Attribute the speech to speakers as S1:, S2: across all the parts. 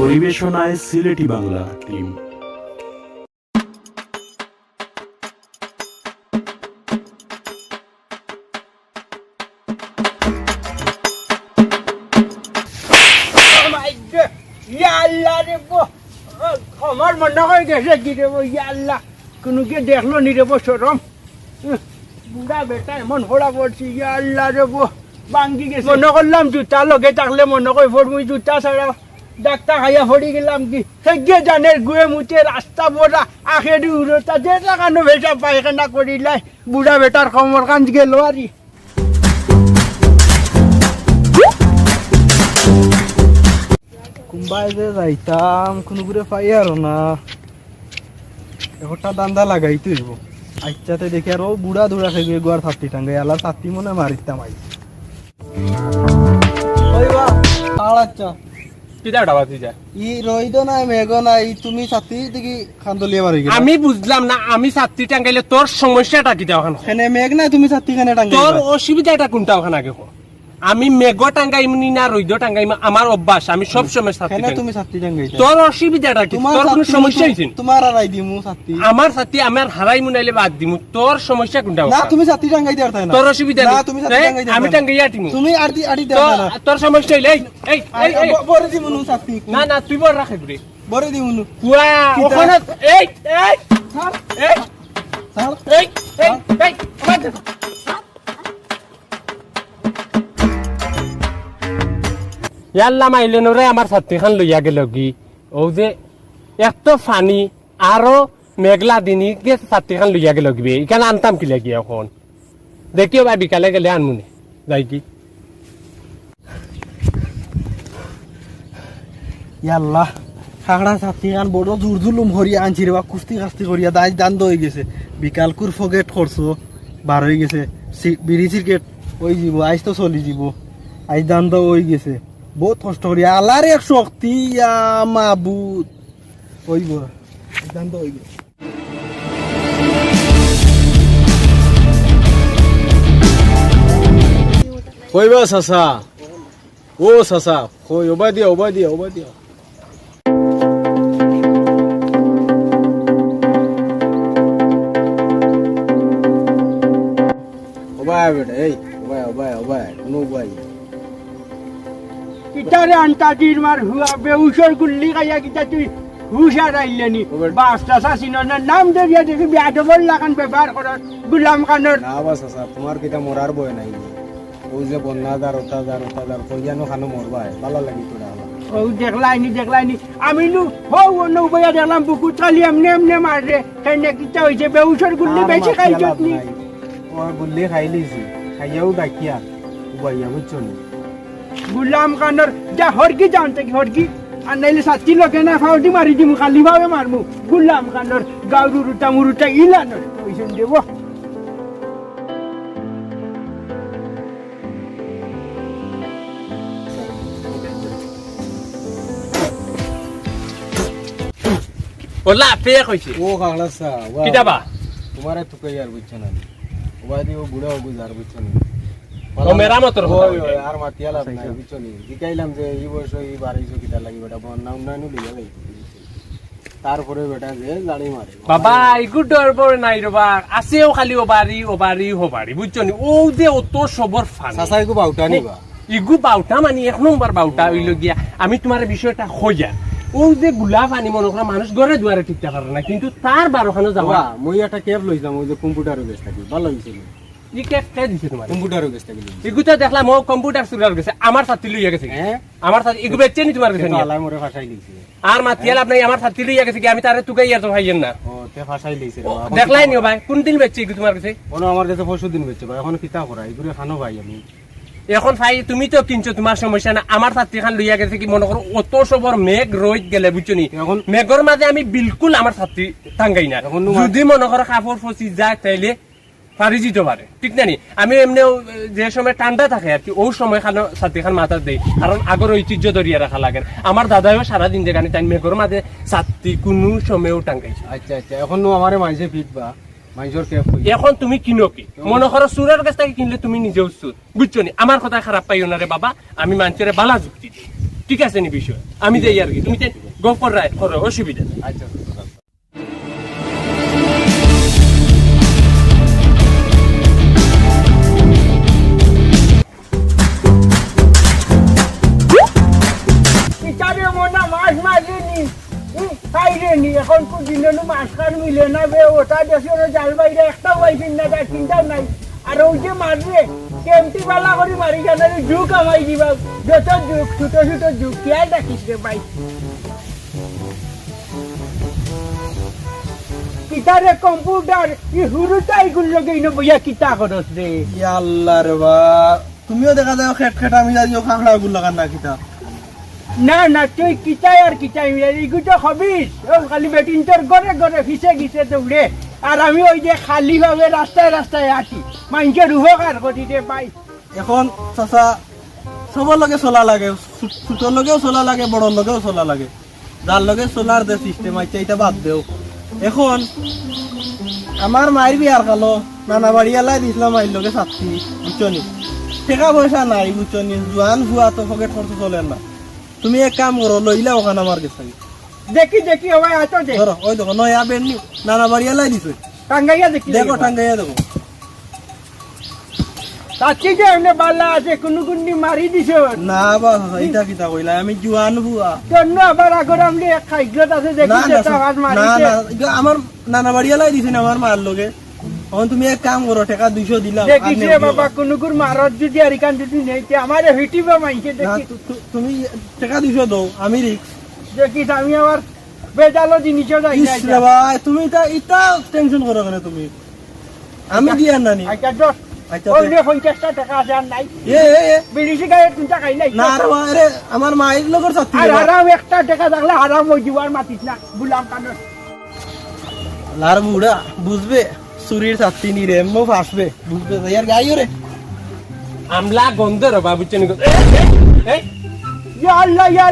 S1: পরিবেশনায় Sylheti Bangla team.
S2: আমার মনে হয়ে গেছে কি রে আল্লাহ, কোনো কে দেখলো নি রে সরম, বুড়া বেটা এমন ফোড়া পড়ছি, আল্লাহ রে ভাঙ্গি গেছে। মনে করলাম জুতা লগে থাকলে মনে করি ফোর, মুই জুতা ছাড়া ডাক্তার খাইয়া ফড়ি গেলাম কি সেগে জানের গুয়ে মুতে রাস্তা পড়া আখেরি উড়তা যে টাকানো ভেসা পায়খানা করিলাই বুড়া বেটার কমর কাঞ্জ গেল আরি।
S3: কুম্বাই যে যাইতাম কোনো করে পাই আর না, একটা দান্দা লাগাইতে হইব। আচ্ছাতে দেখে আর ও বুড়া দৌড়া খেয়ে গোয়ার ছাত্রী টাঙ্গাই আলার ছাত্রী মনে মারিতাম আই। আচ্ছা ই রইদ নাই মেঘ নাই, তুমি ছাত্রী দেখি খান্দলিয়া মারি গেল।
S4: আমি বুঝলাম না, আমি ছাত্রী টাঙ্গাইলে তোর সমস্যাটা কি ওখানে?
S3: এখানে মেঘ নাই, তুমি ছাত্রী খানে টাঙ্গাই।
S4: তোর অসুবিধাটা কোনটা ওখানে আগে কো? আমি মেঘ টাঙ্গাইমনি না রইদ টাঙ্গাইম, আমার অভ্যাস, আমি সব সময় ছাত্রী
S3: এখানে
S4: টাঙ্গাই।
S3: তুমি ছাত্রী টাঙ্গাই,
S4: তোর অসুবিধাটা কি? তোর কোনো সমস্যা হইছে?
S3: তোমার আর আই দিমু ছাত্রী,
S4: আমার ছাত্রী আমার হারাই মুনাইলে বাদ দিমু, তোর সমস্যা কোনটা?
S3: না তুমি ছাত্রী টাঙ্গাই দিতে পারতাই না।
S4: তোর অসুবিধা
S3: না
S4: নেই,
S3: তুমি ছাত্রী টাঙ্গাই দিতে
S4: আমি টাঙ্গাইয়া দিমু।
S3: তুমি আড়ি আড়ি দিতে পারতা না।
S4: তোর সমস্যা হইলে এই এই এই
S3: বরে দিমু নু ছাত্রী,
S4: না না তুই বড় রাখে ঘুরে
S3: বরে দিমু নু।
S4: কুয়া ওখানে এই এই
S3: ছাড়
S4: এই
S3: ছাড়।
S4: এই এই এই বাদ। ইয়াল্লা মাইলেন রে আমার ছাত্রী খান লইয়া গেল কি ও যে এত ফানি আরো মেঘলা দিনই গে ছাত্রী খান লইয়া গেল কি এখানে আনতাম কি লাগি এখন দেখিও ভাই বিকালে গেলে আনমুনি যাই কি
S3: ইয়াল্লাহ খাগড়া ছাত্রী খান বড় জোর জুলুম হরিয়া আনছি রে বা কুস্তি কাস্তি করিয়া দাই দান হয়ে গেছে। বিকাল কুর ফগেট করছো বার হয়ে গেছে, বিড়ি সিরকেট ওই যাব, আইস তো চলি যাব, আইস দান তো হয়ে গেছে। বহুত কষ্ট করিয়া আল্লাহর এক শক্তি মাবুদ ওইব দান তো হয়ে গেছে।
S5: কইবা চাচা, ও চাচা কই ওবাই দিয়া ওবাই দিয়া ওবাই দিয়া। ওবাই বেটা এই ওবাই ওবাই ওবাই কোনো ওবাই
S2: কিতারে আন্তাজির মার হুয়া বেউসর গুল্লি খাইয়া কিতা তুই হুশার আইলেনি বাসটা শাসিনের নাম ধরিয়া দেখি বিয়াদবর লাগান ব্যবহার করার গুলাম খানের।
S5: না বা চাচা তোমার কিটা মরার বয় নাই, ওই যে বন্যাদার ওটাদার ওটাদার কইয়ানো খানো মরবাই ভালো লাগি তোরা।
S2: ও দেখলাইনি আমি নু হো অন্য উপায়া দেখলাম বুকুত খালি এমনি এমনি মারে কেন কিতা হয়েছে বেউসর গুল্লি বেশি খাইছত নি।
S5: ও গুল্লি খাই লিছি খাইয়াও ডাকিয়া উবাইয়া বুঝছো নি।
S2: গুলাম খানের যা হরকি জানতে কি হরকি আর নাইলে সাথী লোকে না ফাউটি মারি দিমু খালি ভাবে মারমু। গুলাম খানের গাউরুটা মুরুটা ইলানোর পয়সা দেব।
S4: ওলা পেয়ে কইছে
S5: ও খাগড়া চা
S4: কিটা বা
S5: তোমার এত কই আর বুঝছো না, ওবাই দি ও বুড়া ও গুজার বুঝছো না।
S4: ও মেরামতর কথা
S5: ওই ওই আর মাতিয়ালা নাই বুঝছো নি। দিকাইলাম যে এই বয়স এই বাড়াইছো কিটা লাগি বেটা বন্যা উন্নয়ন লইয়া যাই, তারপরে বেটা যে জানি মারে
S4: বাবা ইগু ডরবর নাই রবা আছেও খালি ওবারি বুঝছো নি। ও যে অত সবর ফান
S5: চাচাই কো বাউটা নিবা
S4: ইগু বাউটা মানে এক নম্বর বাউটা হইল গিয়া আমি তোমার বিষয়টা খোঁজা। ও যে গুলা পানি মনে করা মানুষ ঘরে দুয়ারে ঠিকতে পারে না, কিন্তু তার বারোখানে যাওয়া।
S5: বাবা মই একটা ক্যাব লইছিলাম ওই যে কম্পিউটারের বেশ থাকি ভালো হইছিল।
S4: ই ক্যাব কে দিছে তোমার?
S5: কম্পিউটারের বেশ থাকি
S4: ইগুতে দেখলাম ও কম্পিউটার চুরার গেছে, আমার ছাত্রী লইয়া গেছে।
S5: হ্যাঁ
S4: আমার ছাত্রী ইগু বেচছে নি তোমার কাছে
S5: তো
S4: নিয়া?
S5: আলাই মরে ফাঁসাই লইছে।
S4: আর মাতিয়াল আপনি আমার ছাত্রী লইয়া গেছে কি আমি তারে তুকাই আর তো ভাইয়েন না।
S5: ও তে ফাঁসাই লইছে রে বাবা।
S4: দেখলাই নি ভাই কোন দিন বেচছে ইগু তোমার কাছে?
S5: ওনো আমার কাছে 25 দিন বেচছে ভাই, এখন কিতা করা এগুলো খানো ভাই আমি।
S4: এখন ভাই তুমি তো কিনছো তোমার সমস্যা না, আমার ছাত্রী খান লইয়া গেছে কি মনে করো অত সবর মেঘ রোদ গেলে বুঝছো নি।
S5: এখন
S4: মেঘর মাঝে আমি বিলকুল আমার ছাত্রী টাঙ্গাই না।
S5: এখন
S4: যদি মনে করো কাপড় ফসি যায় তাইলে পারি যেতে পারে, ঠিক না নি। আমি এমনিও যে সময় ঠান্ডা থাকে আর কি ওই সময় খানো ছাত্রী খান মাথা দেই, কারণ আগর ঐতিহ্য ধরিয়া রাখা লাগে। আমার দাদাও সারাদিন যেখানে তাই মেঘর মাঝে ছাত্রী কোনো সময়ও টাঙ্গাইছে।
S5: আচ্ছা আচ্ছা এখন আমারে মাইছে ফিটবা মাইজোর ক্যাব কই।
S4: এখন তুমি কিনো কি মনে করো সুরের কাছ থেকে কিনলে তুমি নিজেও সুর বুঝছো নি। আমার কথা খারাপ পাইও না রে বাবা, আমি মানুষের বালা যুক্তি দিই, ঠিক আছে নি বিষয় আমি যাই আর কি তুমি গপ করো অসুবিধা নেই।
S5: আচ্ছা
S2: কিতারে মনা মাছ মারিনি খাইরেনি এখন তো দিনেনো মাছ খান মিলে না বে ওটা দেশের জাল বাইরে একটা পাইছেন না তার চিন্তাও নাই আর ওই যে মারবে কেমটি বালা করে মারি জানা জুক আমাই দিবা যত জুক ছোট ছোট জুক খেয়াল রাখিস রে ভাই কিতারে কম্পিউটার ই হুরুটাই গুলো গইনো বইয়া কিতা করস রে
S3: ইয়া আল্লাহ রে বা তুমিও দেখা যায় খেট খেট আমি যাইও খাংড়া গুল লাগান না কিতা
S2: না না তুই কিতাই আর কিতাই এইগুলো হবিস ও খালি বেটিন তোর ঘরে ঘরে ফিসে গিসে দৌড়ে আর আমি ওই যে খালি ভাবে রাস্তায় রাস্তায় আসি মানুষের উপকার করি রে ভাই
S3: এখন চাচা সবার লগে চলা লাগে ছোটর লগেও চলা লাগে বড়র লগেও চলা লাগে যার লগে চলার যে সিস্টেম আছে এটা বাদ দেও এখন আমার মায়ের বিয়ার কালো নানা বাড়ি এলাই দিছিলাম মায়ের লগে ছাত্রী বুঝছনি টাকা পয়সা নাই বুঝছনি জোয়ান ভুয়া তো পকেট খরচ চলে না তুমি এক কাম করো লইলা ওখানে আমার গেছে
S2: দেখি দেখি ওই আছো যে
S3: ধরো ওই দেখো নয়া বেন নানা বাড়ি এলাই দিছে
S2: টাঙ্গাইয়া দেখি
S3: দেখো টাঙ্গাইয়া দেখো
S2: তাকে যে এমনি বালা আছে কোনো গুন্ডি মারি দিছে
S3: না বা এইটা কিতা কইলা আমি জোয়ান ভুয়া
S2: জন্য আবার আগর আমি এক খাইগ্রত আছে দেখি
S3: না
S2: যেটা হাত
S3: না
S2: মারিছে
S3: না এটা আমার নানা বাড়ি এলাই দিছেন আমার মার লগে এখন তুমি এক কাম করো টাকা 200 দিলাম
S2: দেখিছে বাবা কোনো গুর মারত যদি আর ইকান যদি নেই তে আমারে হিটিবে মাইছে দেখি
S3: তুমি টাকা 200 দাও আমি রিক্স
S2: দেখিস আমি আবার বেজালো জিনিসও যাই না
S3: ইস রে ভাই তুমি এটা টেনশন করো কেন তুমি আমি দিয়া নানি
S2: আচ্ছা তো
S3: আচ্ছা
S2: ওই 50 টাকা আছে আর নাই
S3: এ
S2: বিড়িছি গায়ে তিনটা খাই নাই
S3: না রে ভাই রে আমার মায়ের লগর সাথী
S2: আর হারাম একটা টাকা থাকলে হারাম ওই জুয়ার মাতিস না গুলাম কানের
S3: লার বুড়া বুঝবে সুরির সাথী নি রে মো ফাসবে বুঝবে ইয়ার গাইও রে
S4: আমলা গন্ধ রে বাবু চেনি এই
S2: ইয়া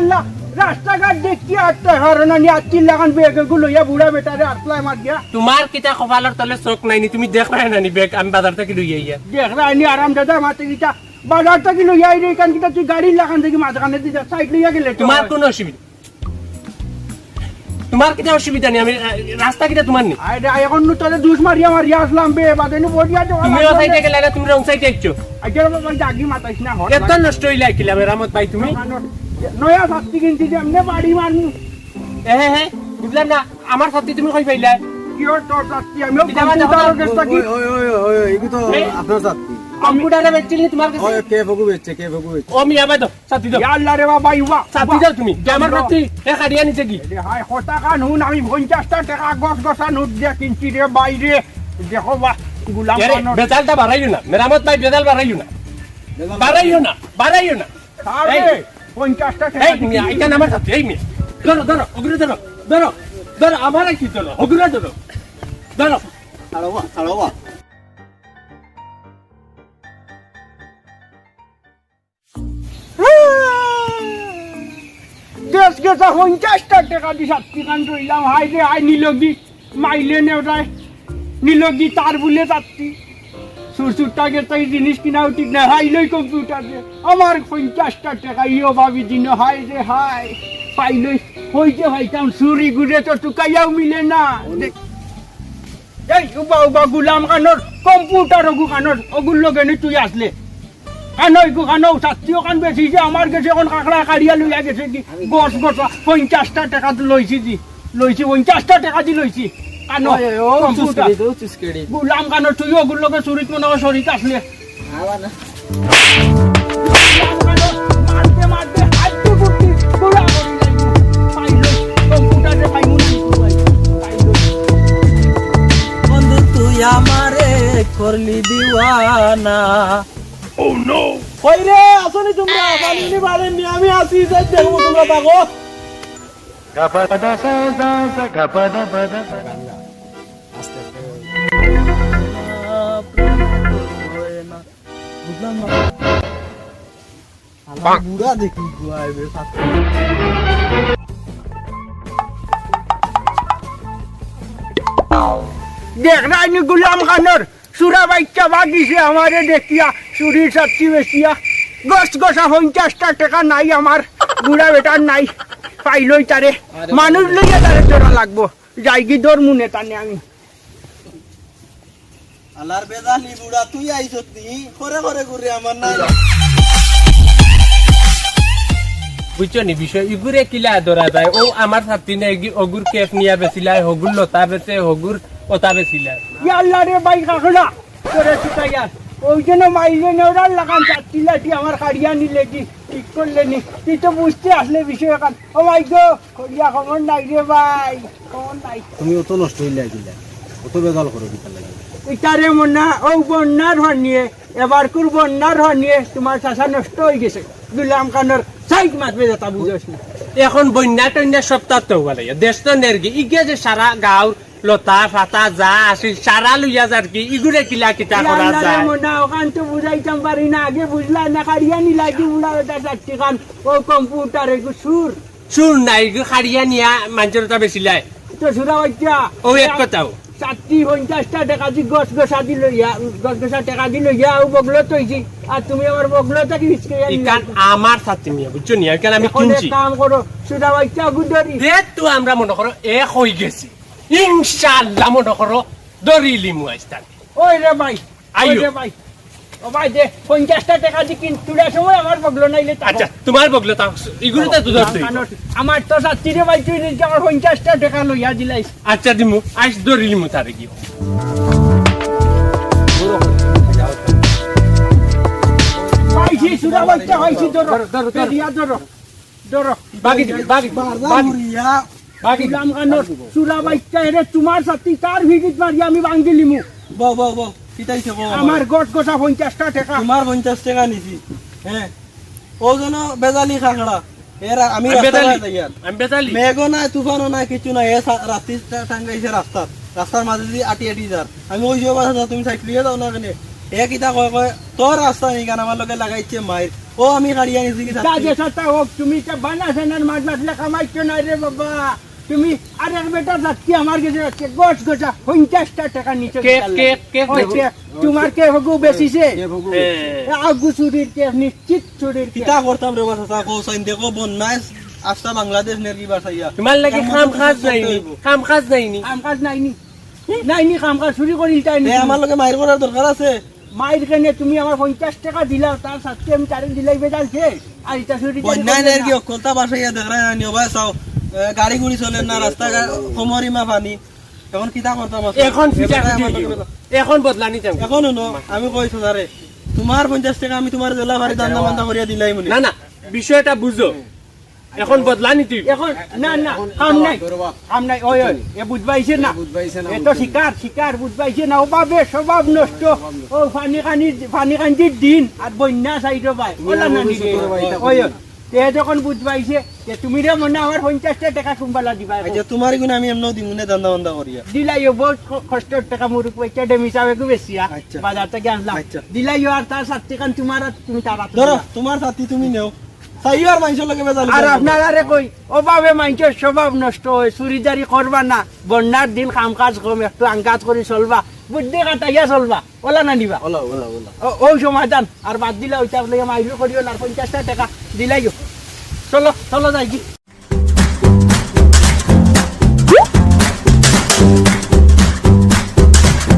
S2: আল্লাহ রাস্তাঘাট দেখি আটটা হারানা নি আটটি লাগান বেগে গুলো ইয়া বুড়া বেটারে আটলাই মার দিয়া
S4: তোমার কিতা কপালের তলে চোখ নাইনি তুমি দেখবা না নি বেগ আমি বাজার থেকে লই আইয়া
S2: দেখ রানি আরাম দাদা মাতে গিটা বাজার থেকে লই আই রে কান কিটা তুই গাড়ি লাগান দেখি মাঝখানে দিটা সাইড লইয়া গেলে
S4: তোমার কোনো অসুবিধা তোমার কিতা অসুবিধা নেই আমি রাস্তা কিটা তোমার নেই
S2: আরে এখন নু তোরে দুস মারিয়া মারিয়া আসলাম বে বাদেনু বডিয়া তো
S4: তুমি ও সাইডে গেলে না তুমি রং সাইডে আইছো
S2: আজকে বাবা জাগি মাতাইছ না হট
S4: এত নষ্ট হইলা কিলা মেরামত ভাই তুমি
S2: নয়া শাস্তি কিনছি যে এমনি বাড়ি মারনু
S4: হ্যাঁ বুঝলাম না আমার সাথে তুমি কই পাইলা
S2: কিও তোর শাস্তি আমিও
S4: এটা আমার
S2: কম্পিউটারের কাছে কি
S5: ওই এগু তো আপনার সাথী
S4: কম্পিউটারে বেচছিলি তোমার কাছে
S5: ওই কে ফগু বেচছে
S4: ও মিয়া ভাই দাও সাথী দাও
S2: ইয়া আল্লাহ রে বাবা ইবা
S4: সাথী দাও তুমি যে আমার সাথে এ কাড়িয়া নিছে কি
S2: হাই হতাকা নুন আমি 50 টাকা গস গসা নোট দিয়ে কিনছি রে বাইরে দেখো বা গুলাম
S4: আরে
S2: বানর
S4: বেজালটা বাড়াইও না মেরামত ভাই বেজাল বাড়াইও না
S2: আরে 50 টাকা
S4: এই মিয়া এটা আমার সাথে এই মিয়া ধরো অগ্রে ধরো আমার কি ধরো অগ্রে ধরো
S5: ছাড়বা
S2: দেশ গেছে 50 টাকা দি সাতটি কান রইলাম হাই রে হাই নিলগি মাইলে নেওটায় নিলগি তার বুলে যাচ্ছি সুরসুরটা গেছে জিনিস কিনাও ঠিক না হাই লই কম্পিউটার আমার 50 টাকা ইও ভাবি দিন হাই রে হাই পাইলই হইতে হইতাম চুরি ঘুরে তো টুকাইয়াও মিলে না এই উবা গুলাম কানোর কম্পিউটার ওগু কানোর ওগুর লগে নি তুই আসলে কানো ইগু কানো ছাত্রীও কান বেশি যে আমার কাছে এখন কাকড়া কাড়িয়া লইয়া গেছে কি গছ গছ 50 টাকা তো লইছি 50 টাকা দি লইছি কানো কম্পিউটার গুলাম কানো তুই ওগুর লগে চুরিত মনে হয় শরীর আসলে মারতে হাইটু কুটি পুরা করি পাইলো কম্পিউটারে পাইমু
S3: বন্ধু তুই আমারে করলি দিওয়ানা ও নো কই রে আসনি তোমরা বালিনি বালেনি আমি আসি যাই দেখবো তোমরা পাগো বুঝলাম না আল্লাহ বুড়া দেখি গুয়াইবে
S2: দেখ রাইনি গুলাম খানোর সুরা বাইচ্চা বাগিছে আমারে দেখিয়া চুরির সাথী বেশিয়া গছ গছা 50 টাকা নাই আমার বুড়া বেটার নাই পাইলই তারে মানুষ লইয়া তারে তোরা লাগবো যাইগি তোর মুনে টানে আমি
S3: আলার বেজালি বুড়া তুই আইছত নি করে করে ঘুরে আমার নাই
S4: বুঝছো নি বিষয় ইগুরে কিলা ধরা যায় ও আমার ছাত্রী না অগুর কেফ নিয়া বেছিলাই হগুর লতা বেছে হগুর ওতা বেছিলাই
S2: আল্লাহ রে ভাই কাকড়া তোরে ছুটাইয়া ওই জন্য মাইলে নেওয়ার লাগান চারটি লাঠি আমার কাড়িয়া নিলে কি ঠিক করলে নি তুই তো বুঝতে আসলে বিষয় এখন ও ভাই গো করিয়া খবর নাই রে ভাই খবর নাই
S5: তুমি অত নষ্ট হইলে কিলা অত বেজাল করো কিতা লাগে
S2: ইটারে মনা ও বন্যার হর নিয়ে এবার কুর বন্যার হর নিয়ে তোমার চাষা নষ্ট হয়ে গেছে গুলাম খানোর সাইড মাতবে যেটা বুঝোস না
S4: এখন বন্যা টন্যা সপ্তাহ তো বলে দেশ তো নেরগি ইগে যে সারা গাঁর লতা ফাতা যা আসি সারা লইয়া যার কি ইগুরে কিলা কিতা করা যায়
S2: মনা ওখান তো বুঝাইতাম পারি না আগে বুঝলা না কাড়িয়া নিলা কি উড়া ওটা চারটি খান ও কম্পিউটারে সুর
S4: সুর নাই ইগু খাড়িয়া নিয়া মানুষের ওটা বেছিলাই
S2: তো সুরা বাচ্চা
S4: ও এক কথাও
S2: 50 টাকা দি গছ গছা দি লইয়া গছ গছা টাকা দি লইয়া ও বগলো তৈছি আর তুমি আমার বগলোটা কি বিস্কে
S4: ইকান আমার ছাত্রী নিয়া বুঝছো নি ইকান আমি কিনছি
S2: কাম করো সুরা বাচ্চা গুদরি
S4: যেহেতু আমরা মনে করো এক হয়ে গেছি ইনশাআল্লাহ মনে করো দরিলি মুয়াইস্তান
S2: ওই রে ভাই
S4: আইয়ো।
S2: ওই রে ভাই ও ভাই দে 50 টাকা দি কিন তুলা সময় আমার বগলো নাইলে
S4: আচ্ছা তোমার বগলো তা ইগুলোতে তো ধরতে
S2: আমার তো সাথী রে ভাই তুই নিজে আমার 50 টাকা লইয়া দিলাইস
S4: আচ্ছা দিমু আইস দরিলি মু তারে কি
S2: পাইছি সুরা বাচ্চা হইছি ধরো পেরিয়া ধরো ধরো
S4: বাকি দিবি বাকি
S3: ঘুরিয়া
S4: বাকি
S2: গুলাম খানোর সুরা বাচ্চা এরে তোমার সাথী তার ভিজিট মারি আমি ভাঙ্গি লিমু
S3: বউ বউ বউ কিতাইছে বউ
S2: আমার গট গোটা 50 টাকা
S3: তোমার 50 টাকা নিছি হ্যাঁ ও জন বেজালি খাখড়া এর আমি
S4: আমি বেতালি
S3: রাস্তা যাইয়ার
S4: আমি বেতালি
S3: মেঘও নাই তুফানও নাই কিছু নাই রাত্রি টাঙ্গাইছে রাস্তার মাঝে দিয়ে আটি আটি যার আমি ওই যে কথা তুমি সাইকেলিয়ে যাও না কেনে এ কিতা কয় কয় তোর রাস্তা নেই কেন আমার লগে লাগাইছে মায়ের ও আমি গাড়িয়া নিছি কি
S2: কাজে সাথে হোক তুমি তো বানা সেনার মাছ মাছলে কামাইছো না রে বাবা তুমি আরে বেটা যাচ্ছি আমার কাছে যাচ্ছে গোছ গোছা 50 টাকা নিচে
S4: কে
S2: হইছে তোমার কে হগু বেশিছে
S4: এ,
S2: আগু চুরির কে নিশ্চিত চুরির কে
S3: কিতা করতাম রে বাসা কো সাইন দেখো বন্যায় আস্তা বাংলাদেশ নেরকি বাসাইয়া
S4: তোমার লাগে কাম কাজ নাইনি কাম কাজ নাইনি
S2: কাম কাজ নাইনি নাইনি কাম কাজ চুরি করিল তাই
S3: এ আমার লগে মায়ের করার দরকার আছে
S2: মায়ের কেনে তুমি আমার 50 টাকা দিলা তার সাথে আমি তারে দিলাই বেজালছে আর এটা চুরি
S3: বন্যায় নেরকি কলতা বাসাইয়া দেখরা নিও ভাই চাও গাড়ি গুড়ি চলে না রাস্তা কোমরি মা পানি এখন কিতা করতাম
S4: এখন এখন বদলানি চাও
S3: এখন শুনো আমি কইছো তারে তোমার 50 টাকা আমি তোমার জেলা বাড়ি দান্দা মান্দা করিয়া দিলাই মনে
S4: না না বিষয়টা বুঝো এখন বদলানি তুই
S2: এখন না না কাম নাই ওই ওই এ বুঝবাইছে না এ তো শিকার বুঝবাইছে না ও বাবে স্বভাব নষ্ট ও পানি কান্দি দিন আর বন্যা চাইতো ভাই ওলা না নিবে ওই ওই তে যখন বুঝবাইছে যে তুমি রে মনে আমার 50 টাকা কুম্বালা দিবা
S3: আচ্ছা তোমার গুণ আমি এমনও দিমুনে দান্দা মান্দা করিয়া
S2: দিলাইও বহুত কষ্টের টাকা মুরুক পয়সা ডেমিসাবে গু বেশিয়া
S3: আচ্ছা।
S2: বাজার থেকে আনলাম
S3: আচ্ছা।
S2: দিলাইও আর তার সাথে কান তোমার আর তুমি তারা
S3: ধরো তোমার সাথী তুমি নেও সাইয়ার মানুষের লগে বেজাল
S2: আর আপনারা কই অভাবে মানুষের স্বভাব নষ্ট হয় চুরিদারি করবা না বন্যার দিন কাম কাজ কম একটু আঙ্কাজ করে চলবা বুদ্ধি কাটাইয়া চলবা ওলা না নিবা
S5: ওলা ওলা ওলা
S2: ওই সমাধান আর বাদ দিলে ওইটা মাইল করিও না 50 টাকা দিলাইও চলো চলো যাই